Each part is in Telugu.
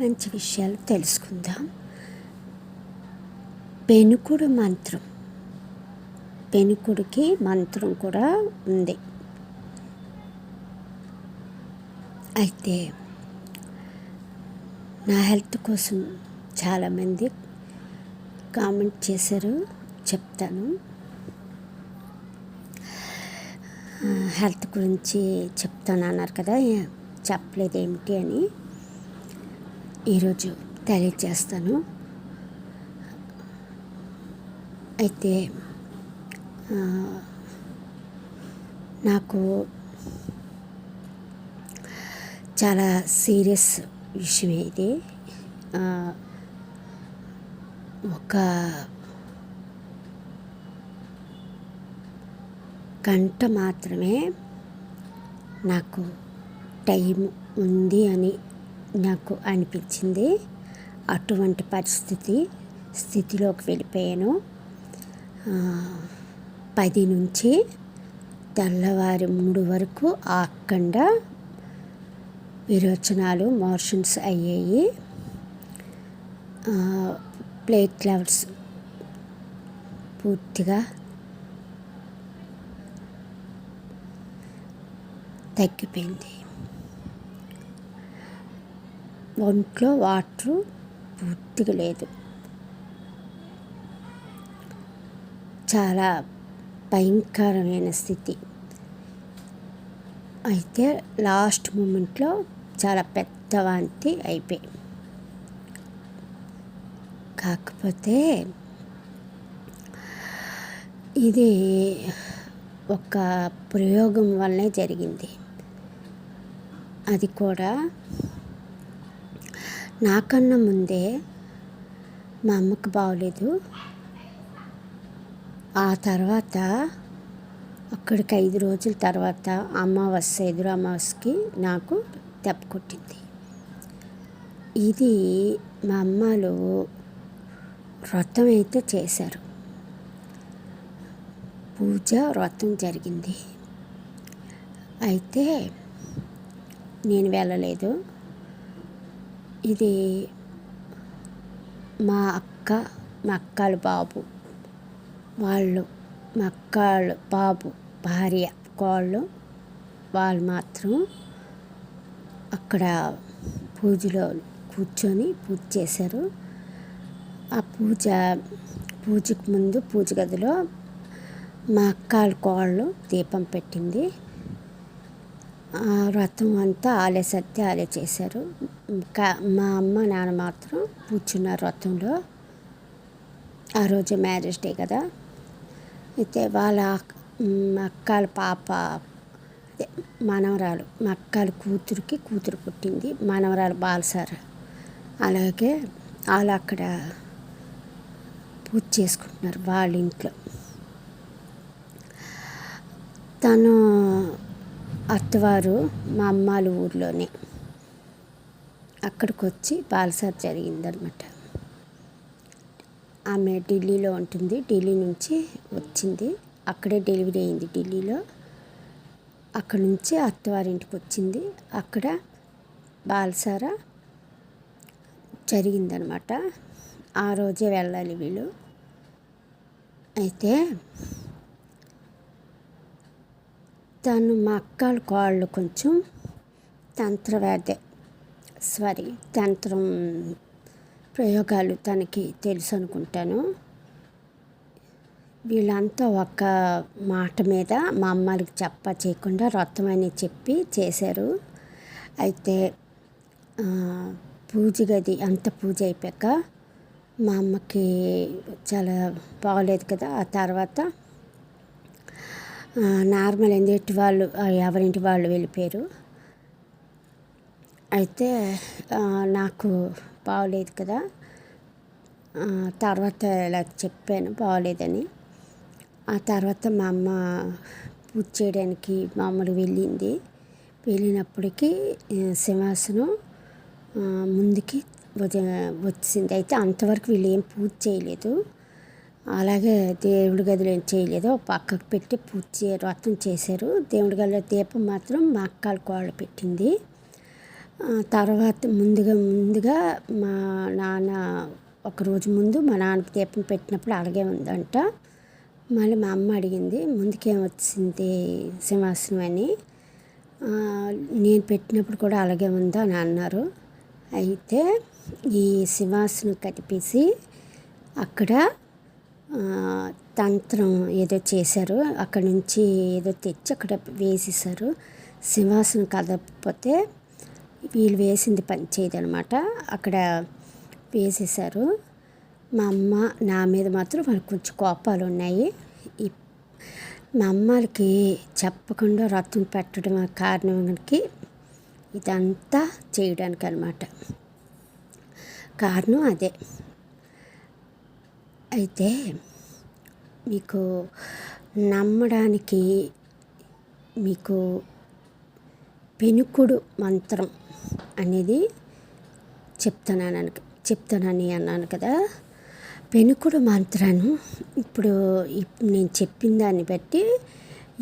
మంచి విషయాలు తెలుసుకుందాం. పెనుకుడు మంత్రం. పెనుకుడికి మంత్రం కూడా ఉంది. అయితే నా హెల్త్ కోసం చాలామంది కామెంట్ చేశారు, చెప్తాను. హెల్త్ గురించి చెప్తాను అన్నారు కదా, చెప్పలేదు ఏమిటి అని ఈరోజు తెలియజేస్తాను. అయితే నాకు చాలా సీరియస్ విషయం ఇది. ఒక గంట మాత్రమే నాకు టైం ఉంది అని నాకు అనిపించింది. అటువంటి స్థితిలోకి వెళ్ళిపోయాను. 10 నుంచి తెల్లవారి 3 వరకు అఖండ విరోచనాలు, మోషన్స్ అయ్యాయి. ప్లేట్ లెవెల్స్ పూర్తిగా తగ్గిపోయింది. ఒంట్లో వాటరు పూర్తిగా లేదు. చాలా భయంకరమైన స్థితి. అయితే లాస్ట్ మూమెంట్లో చాలా పెద్ద వాంతి అయిపోయి, కాకపోతే ఇది ఒక ప్రయోగం వల్లనే జరిగింది. అది కూడా నాకన్నా ముందే మా అమ్మకు బాగోలేదు. ఆ తర్వాత అక్కడికి 5 రోజుల తర్వాత ఎదురు అమావాస్యకి నాకు దెబ్బ కొట్టింది. ఇది మా అమ్మలు వ్రతం అయితే చేశారు, పూజ వ్రతం జరిగింది. అయితే నేను వెళ్ళలేదు. ఇది మా అక్కల బాబు వాళ్ళు, మా అక్కల బాబు భార్య వాళ్ళు మాత్రం అక్కడ పూజలో కూర్చొని పూజ చేశారు. ఆ పూజకు ముందు పూజ గదిలో మా అక్కల కోళ్ళు దీపం పెట్టింది. ఆ వ్రతం అంతా ఆలే చేశారు. మా అమ్మ నాన్న మాత్రం కూర్చున్నారు వ్రతంలో. ఆ రోజు మ్యారేజ్ డే కదా. అయితే వాళ్ళ అక్కల పాప, మనవరాలు, మా అక్కల కూతురు పుట్టింది, మనవరాలు బాలసార. అలాగే వాళ్ళు అక్కడ పూజ చేసుకుంటున్నారు వాళ్ళ ఇంట్లో. తను అత్తవారు మా అమ్మాల ఊర్లోనే, అక్కడికి వచ్చి బాలసార జరిగిందనమాట. ఆమె ఢిల్లీలో ఉంటుంది. ఢిల్లీ నుంచి వచ్చింది, అక్కడే డెలివరీ అయింది ఢిల్లీలో. అక్కడ నుంచి అత్తవారింటికి వచ్చింది. అక్కడ బాలసార జరిగిందనమాట. ఆ రోజే వెళ్ళాలి వీళ్ళు. అయితే తను మా అక్కల కోళ్ళు కొంచెం తంత్రం ప్రయోగాలు తనకి తెలుసు అనుకుంటాను. వీళ్ళంతా ఒక మాట మీద మా అమ్మలకి చేయకుండా వ్రతం అని చెప్పి చేశారు. అయితే పూజ గది పూజ అయిపోయాక మా అమ్మకి చాలా బాగోలేదు కదా. ఆ తర్వాత నార్మల్ ఎవరింటి వాళ్ళు వెళ్ళిపోయారు. అయితే నాకు బాగోలేదు కదా. తర్వాత ఇలా చెప్పాను బాగోలేదని. ఆ తర్వాత మా అమ్మ పూజ చేయడానికి మామూలు వెళ్ళినప్పటికీ సింహాసనం ముందుకి వచ్చింది. అయితే అంతవరకు వీళ్ళు ఏం పూజ చేయలేదు. అలాగే దేవుడి గదిలో ఏం చేయలేదు, పక్కకు పెట్టి వ్రతం చేశారు. దేవుడి గదిలో దీపం మాత్రం మా అక్కల కోళ్ళు పెట్టింది. తర్వాత ముందుగా మా నాన్న ఒకరోజు ముందు మా నాన్నకి దీపం పెట్టినప్పుడు అలాగే ఉందంట. మళ్ళీ మా అమ్మ అడిగింది ముందుకేం వచ్చింది సింహాసనం అని. నేను పెట్టినప్పుడు కూడా అలాగే ఉందా అని అన్నారు. అయితే ఈ సింహాసనం కటిపేసి అక్కడ తంత్రం ఏదో చేశారు. అక్కడ నుంచి ఏదో తెచ్చి అక్కడ వేసేసారు. సింహాసనం కదపకపోతే వీళ్ళు వేసింది పని చేయదనమాట. అక్కడ వేసేసారు. మా అమ్మ నా మీద మాత్రం వాళ్ళకి కొంచెం కోపాలు ఉన్నాయి. మా అమ్మకి చెప్పకుండా రథం పెట్టడం కారణానికి ఇదంతా చేయడానికి అనమాట. కారణం అదే. అయితే మీకు నమ్మడానికి మీకు పెనుకుడు మంత్రం అనేది చెప్తానని అన్నాను కదా. పెనుకుడు మంత్రాన్ని ఇప్పుడు నేను చెప్పిన దాన్ని బట్టి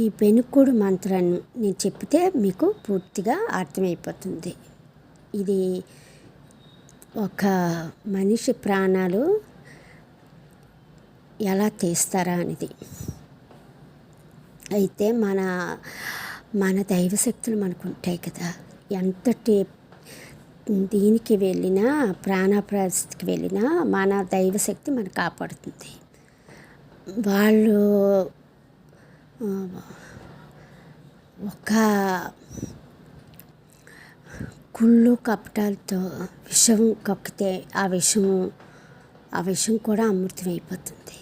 ఈ పెనుకుడు మంత్రాన్ని నేను చెప్తే మీకు పూర్తిగా అర్థమైపోతుంది. ఇది ఒక మనిషి ప్రాణాలు ఎలా తీస్తారా అనేది. అయితే మన దైవశక్తులు మనకు ఉంటాయి కదా. ఎంతటి దీనికి వెళ్ళినా ప్రాణప్రస్థితికి వెళ్ళినా మన దైవశక్తి మనకు కాపాడుతుంది. వాళ్ళు ఒక కుళ్ళు కపటాలతో విషం కక్కితే ఆ విషం కూడా అమృతం అయిపోతుంది.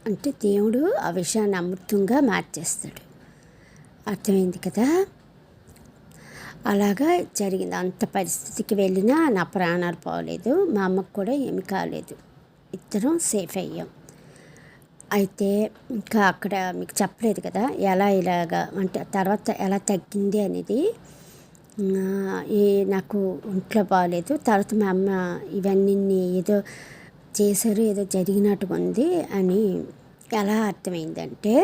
అంటే దేవుడు ఆ విషయాన్ని అమృతంగా మార్చేస్తాడు. అర్థమైంది కదా. అలాగా జరిగింది. అంత పరిస్థితికి వెళ్ళినా నా ప్రాణాలు పోలేదు, మా అమ్మకు కూడా ఏమి కాలేదు, ఇద్దరం సేఫ్ అయ్యాం. అయితే ఇంకా అక్కడ మీకు చెప్పలేదు కదా ఇలాగా అంటే తర్వాత ఎలా తగ్గింది అనేది. నాకు ఒంట్లో బాగాలేదు. తర్వాత మా అమ్మ ఇవన్నీ ఏదో చేశారు, ఏదో జరిగినట్టుగా ఉంది అని ఎలా అర్థమైందంటే,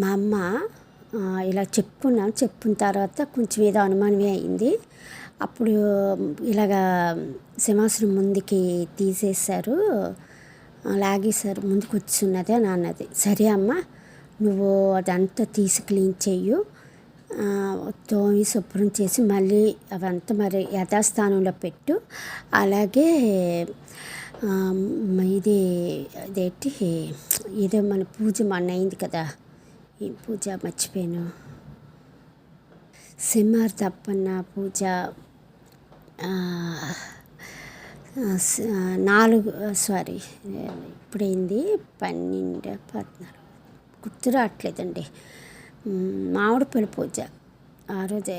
మా అమ్మ ఇలా చెప్పిన తర్వాత కొంచెం ఏదో అనుమానమే అయింది. అప్పుడు ఇలాగా సింహాసనం ముందుకి తీసేశారు, లాగేశారు, ముందుకు వచ్చున్నది అని అన్నది. సరే అమ్మ, నువ్వు అదంతా తీసి క్లీన్ చెయ్యు, తోమి శుభ్రం చేసి మళ్ళీ అవంతా మరి యథాస్థానంలో పెట్టు. అలాగే అదేంటి ఏదో మన పూజ అయింది కదా, ఈ పూజ మర్చిపోయాను, సింహార్ తప్పన్న పూజ 4 ఇప్పుడైంది 12, 14 గుర్తు రావట్లేదండి. మామిడిపల్లి పూజ ఆ రోజే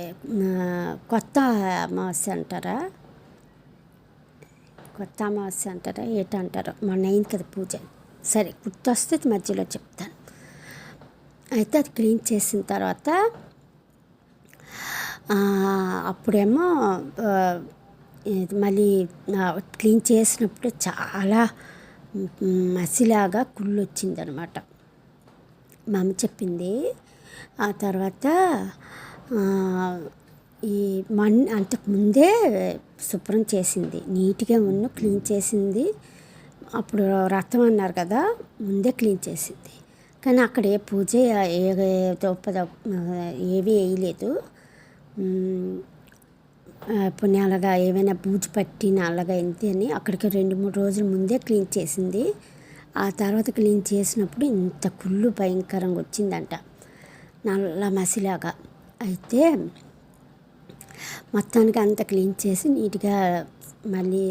కొత్త అమావాస్య అంటారా ఏంటంటారో మొన్న అయింది కదా పూజ. సరే గుర్తొస్తే మధ్యలో చెప్తాను. అయితే అది క్లీన్ చేసిన తర్వాత అప్పుడేమో మళ్ళీ క్లీన్ చేసినప్పుడు చాలా మసిలాగా కుళ్ళు వచ్చిందనమాట. మా అమ్మ చెప్పింది. ఆ తర్వాత ఈ అంతకుముందే శుభ్రం చేసింది, నీట్గా క్లీన్ చేసింది. అప్పుడు రథం అన్నారు కదా, ముందే క్లీన్ చేసింది. కానీ అక్కడ ఏ పూజ ఏవి వేయలేదు. పుణ్యాలుగా ఏమైనా బూజు పట్టిన అలాగా అయింది అని అక్కడికి 2-3 రోజుల ముందే క్లీన్ చేసింది. ఆ తర్వాత క్లీన్ చేసినప్పుడు ఇంత కుళ్ళు భయంకరంగా వచ్చిందంట, నల్ల మసిలాగా. అయితే మొత్తానికి అంతా క్లీన్ చేసి నీట్గా మళ్ళీ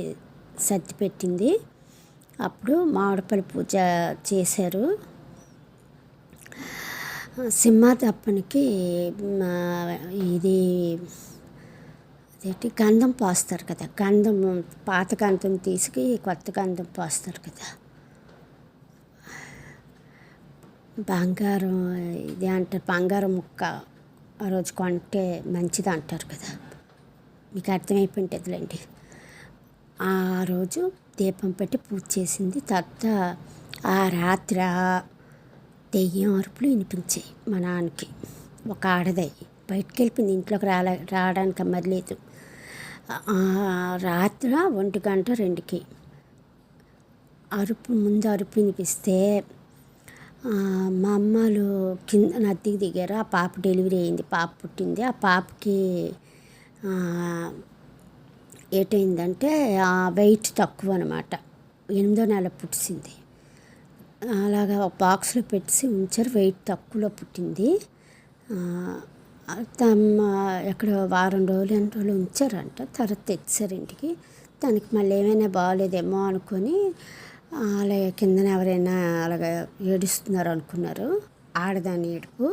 సర్ది పెట్టింది. అప్పుడు మామిడిపల్లి పూజ చేశారు. సింహాతప్పనికి ఇది అదేంటి గంధం పోస్తారు కదా, గంధం పాత గంధం తీసుకు కొత్త గంధం పోస్తారు కదా. బంగారం ఇది అంటారు, బంగారం ముక్క ఆ రోజు కొంటే మంచిది అంటారు కదా, మీకు అర్థమైపోయింటుందిలేండి. ఆ రోజు దీపం పెట్టి పూజ చేసింది. తర్వాత ఆ రాత్రి దెయ్యం అరుపులు వినిపించాయి మా నాన్నకి. ఒక ఆడది బయటికి వెళ్ళిపోయింది, ఇంట్లోకి రావడానికి అమ్మలేదు. రాత్రి 1-2కి ముందు అరుపు వినిపిస్తే మా అమ్మలు కింద నదికి దిగారు. ఆ పాప డెలివరీ అయింది, పాప పుట్టింది. ఆ పాపకి ఏటైందంటే వెయిట్ తక్కువ అనమాట, 8వ నెల పుట్టింది. అలాగా ఒక బాక్స్లో పెట్టి ఉంచారు, వెయిట్ తక్కువలో పుట్టింది. ఎక్కడ వారం రోజులు 8 రోజులు ఉంచారంట, తర్వాత తెచ్చారు ఇంటికి. దానికి మళ్ళీ ఏమైనా బాగాలేదేమో అనుకొని అలాగే కిందన ఎవరైనా అలాగ ఏడుస్తున్నారు అనుకున్నారు. ఆడదాని ఏడుపు.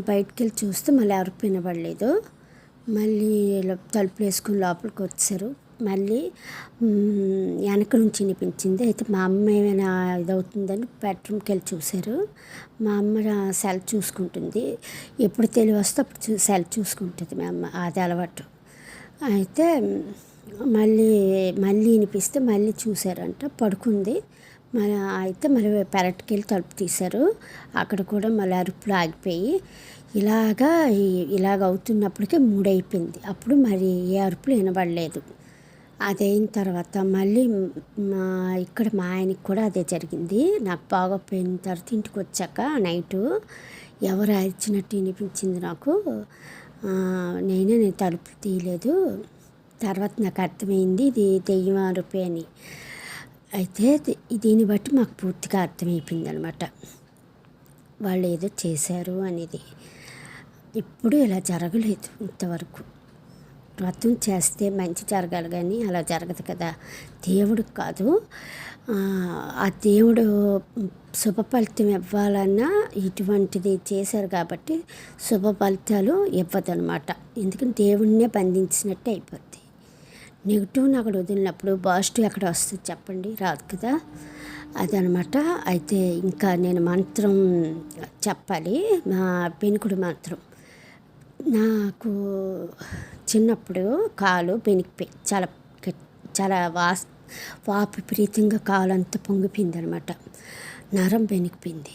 బయటికి వెళ్ళి చూస్తే మళ్ళీ ఎవరు వినబడలేదు. మళ్ళీ తలుపులు వేసుకుని లోపలికి వచ్చారు. మళ్ళీ వెనక నుంచి వినిపించింది. అయితే మా అమ్మ ఏమైనా ఇదవుతుందని బెడ్రూమ్కి వెళ్ళి చూశారు. మా అమ్మ సెల్ చూసుకుంటుంది, ఎప్పుడు తెలివి వస్తే అప్పుడు సెల్ చూసుకుంటుంది మా అమ్మ, అది అలవాటు. అయితే మళ్ళీ వినిపిస్తే మళ్ళీ చూశారంట, పడుకుంది. అయితే మళ్ళీ పెరట్కి వెళ్ళి తలుపు తీశారు. అక్కడ కూడా మళ్ళీ అరుపులు ఆగిపోయి ఇలాగ అవుతున్నప్పటికీ 3 అయిపోయింది. అప్పుడు మరి ఏ అరుపులు వినబడలేదు. అదైన తర్వాత మళ్ళీ ఇక్కడ మా ఆయనకి కూడా అదే జరిగింది. నాకు బాగోపోయిన తర్వాత ఇంటికి వచ్చాక నైటు ఎవరు అరిచినట్టు వినిపించింది నాకు. నేను తలుపు తీయలేదు. తర్వాత నాకు అర్థమైంది ఇది దెయ్యం అరుపే అని. అయితే దీన్ని బట్టి మాకు పూర్తిగా అర్థమైపోయింది అనమాట, వాళ్ళు ఏదో చేశారు అనేది. ఇప్పుడు ఇలా జరగలేదు ఇంతవరకు. వ్రతం చేస్తే మంచి జరగాలి కానీ అలా జరగదు కదా, దేవుడికి కాదు. ఆ దేవుడు శుభ ఫలితం ఇవ్వాలన్నా ఇటువంటిది చేశారు కాబట్టి శుభ ఫలితాలు ఇవ్వదనమాట. ఎందుకంటే దేవుడినే బంధించినట్టు అయిపోద్ది. నెగిటివ్ని అక్కడ వదిలినప్పుడు పాజిటివ్ ఎక్కడ వస్తుంది చెప్పండి, రాదు కదా, అదనమాట. అయితే ఇంకా నేను మంత్రం చెప్పాలి, మా పెనుకుడు మంత్రం. నాకు చిన్నప్పుడు కాలు పెనికిపోయి చాలా వాపు విపరీతంగా కాలు అంతా పొంగిపోయింది అనమాట, నరం పెనికిపోయింది.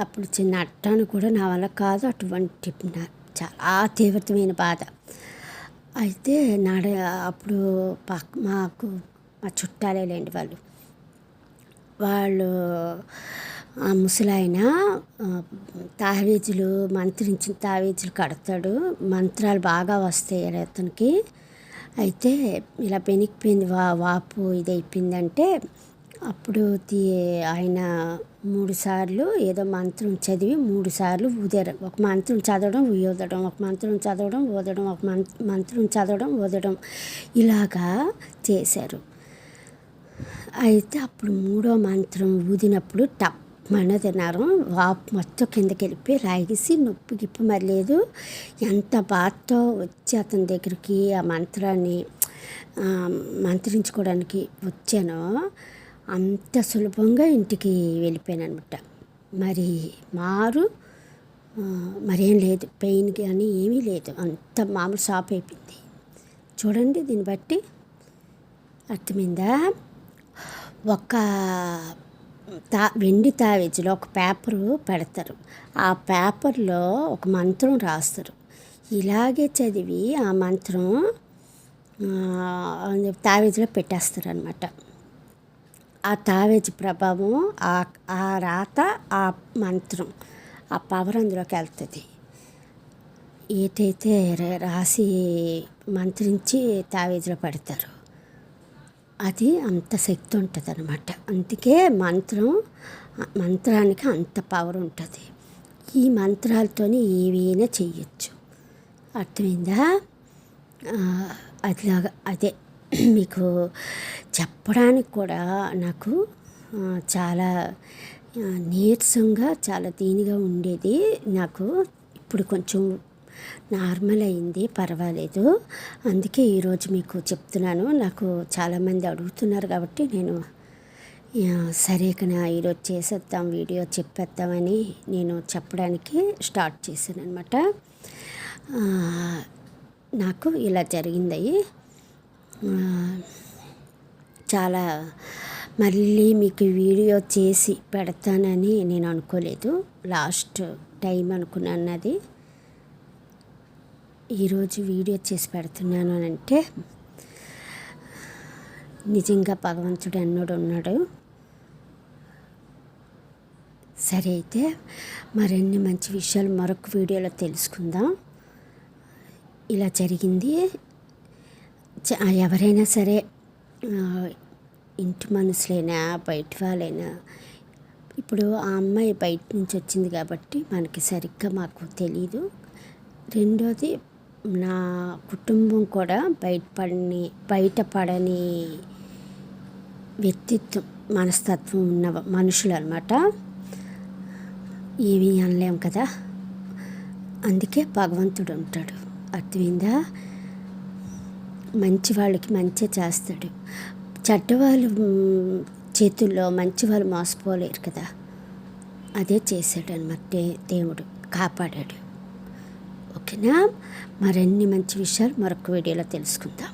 అప్పుడు చిన్న అట్టాను కూడా నా వల్ల కాదు, అటువంటి చాలా తీవ్రమైన బాధ. అయితే అప్పుడు మాకు మా చుట్టాలే లేండి వాళ్ళు ఆ ముసలాయన తావీజులు మంత్రించిన తావీజులు కడతాడు, మంత్రాలు బాగా వస్తాయి అతనికి. అయితే ఇలా పెనికిపోయింది, వాపు ఇదైపోయిందంటే అప్పుడు ఆయన 3 సార్లు ఏదో మంత్రం చదివి 3 సార్లు ఊదారు. ఒక మంత్రం చదవడం ఊదడం, ఒక మంత్రం చదవడం ఊదడం, ఒక మంత్రం చదవడం ఊదడం, ఇలాగా చేశారు. అయితే అప్పుడు 3వ మంత్రం ఊదినప్పుడు టప్మన్నది నరం, వాపు మొత్తం కిందకి వెళ్ళిపోయి లాగేసి నొప్పి గిప్పి మరి లేదు. ఎంత బాధతో వచ్చి అతని దగ్గరికి ఆ మంత్రాన్ని మంత్రించుకోవడానికి వచ్చానో అంత సులభంగా ఇంటికి వెళ్ళిపోయాను అనమాట. మరేం లేదు, పెయిన్ కానీ ఏమీ లేదు, అంత మామూలు షాప్ అయిపోయింది. చూడండి, దీన్ని బట్టి అర్థమైందా. ఒక వెండి తావేజులో ఒక పేపరు పెడతారు, ఆ పేపర్లో ఒక మంత్రం రాస్తారు. ఇలాగే చదివి ఆ మంత్రం తావేజులో పెట్టేస్తారు అనమాట. ఆ తావేజు ప్రభావం, ఆ రాత, ఆ మంత్రం, ఆ పవర్ అందులోకి వెళ్తుంది. ఏదైతే రాసి మంత్రించి తావేజులో పెడతారు అది అంత శక్తి ఉంటుంది అనమాట. అందుకే మంత్రానికి అంత పవర్ ఉంటుంది. ఈ మంత్రాలతోనే ఏవైనా చెయ్యొచ్చు, అర్థమైందా. అదే మీకు చెప్పడానికి కూడా నాకు చాలా నీరసంగా చాలా దీనిగా ఉండేది. నాకు ఇప్పుడు కొంచెం నార్మల్ అయింది, పర్వాలేదు. అందుకే ఈరోజు మీకు చెప్తున్నాను. నాకు చాలామంది అడుగుతున్నారు కాబట్టి నేను సరే ఈరోజు చేసేద్దాం, వీడియో చెప్పేద్దామని నేను చెప్పడానికి స్టార్ట్ చేశాను అనమాట. నాకు ఇలా జరిగింది. చాలా మళ్ళీ మీకు వీడియో చేసి పెడతానని నేను అనుకోలేదు, లాస్ట్ టైం అనుకున్నాను అది. ఈరోజు వీడియో చేసి పెడుతున్నాను అని అంటే నిజంగా భగవంతుడు అన్నోడు ఉన్నాడు. సరే అయితే మరిన్ని మంచి విషయాలు మరొక వీడియోలో తెలుసుకుందాం. ఇలా జరిగింది. ఎవరైనా సరే ఇంటి మనుషులైనా బయట వాళ్ళైనా, ఇప్పుడు ఆ అమ్మాయి బయట నుంచి వచ్చింది కాబట్టి మనకి సరిగ్గా మాకు తెలీదు. రెండోది, నా కుటుంబం కూడా బయటపడని వ్యక్తిత్వం మనస్తత్వం ఉన్న మనుషులు అన్నమాట. ఏమీ అనలేం కదా, అందుకే భగవంతుడు ఉంటాడు. అర్థమైందా? మంచి వాళ్ళకి మంచి చేస్తాడు. చెడ్డవాళ్ళు చేతుల్లో మంచి వాళ్ళు మోసపోలేరు కదా, అదే చేశాడు అన్నమాట. దేవుడు కాపాడాడు. ఓకేనా? మరిన్ని మంచి విషయాలు మరొక వీడియోలో తెలుసుకుందాం.